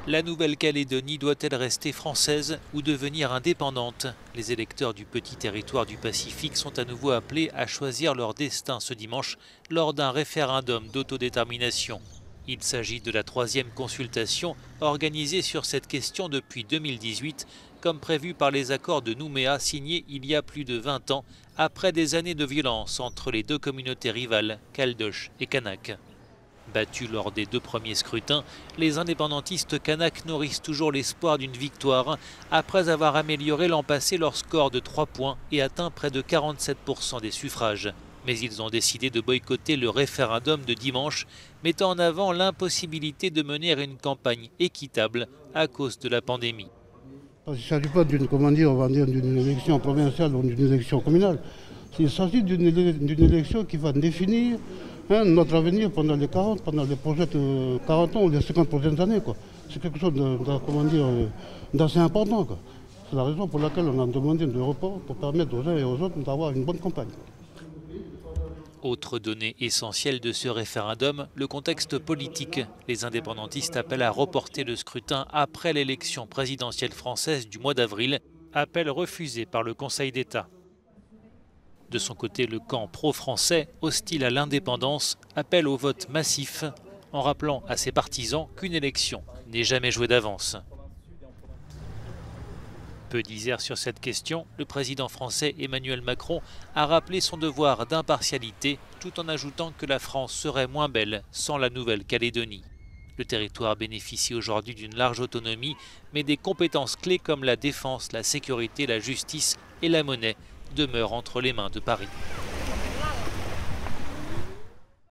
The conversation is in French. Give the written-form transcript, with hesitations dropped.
La Nouvelle-Calédonie doit-elle rester française ou devenir indépendante? Les électeurs du petit territoire du Pacifique sont à nouveau appelés à choisir leur destin ce dimanche lors d'un référendum d'autodétermination. Il s'agit de la troisième consultation organisée sur cette question depuis 2018, comme prévu par les accords de Nouméa signés il y a plus de 20 ans, après des années de violence entre les deux communautés rivales, Caldoche et Kanak. Battus lors des deux premiers scrutins, les indépendantistes kanaks nourrissent toujours l'espoir d'une victoire après avoir amélioré l'an passé leur score de 3 points et atteint près de 47% des suffrages. Mais ils ont décidé de boycotter le référendum de dimanche, mettant en avant l'impossibilité de mener une campagne équitable à cause de la pandémie. Il ne s'agit pas d'une élection provinciale ou d'une élection communale. Il s'agit d'une élection qui va définir notre avenir pendant les prochains 40 ans ou les 50 prochaines années. C'est quelque chose d'assez important. C'est la raison pour laquelle on a demandé un report pour permettre aux uns et aux autres d'avoir une bonne campagne. Autre donnée essentielle de ce référendum, le contexte politique. Les indépendantistes appellent à reporter le scrutin après l'élection présidentielle française du mois d'avril, appel refusé par le Conseil d'État. De son côté, le camp pro-français, hostile à l'indépendance, appelle au vote massif, en rappelant à ses partisans qu'une élection n'est jamais jouée d'avance. Peu disert sur cette question, le président français Emmanuel Macron a rappelé son devoir d'impartialité tout en ajoutant que la France serait moins belle sans la Nouvelle-Calédonie. Le territoire bénéficie aujourd'hui d'une large autonomie, mais des compétences clés comme la défense, la sécurité, la justice et la monnaie demeurent entre les mains de Paris.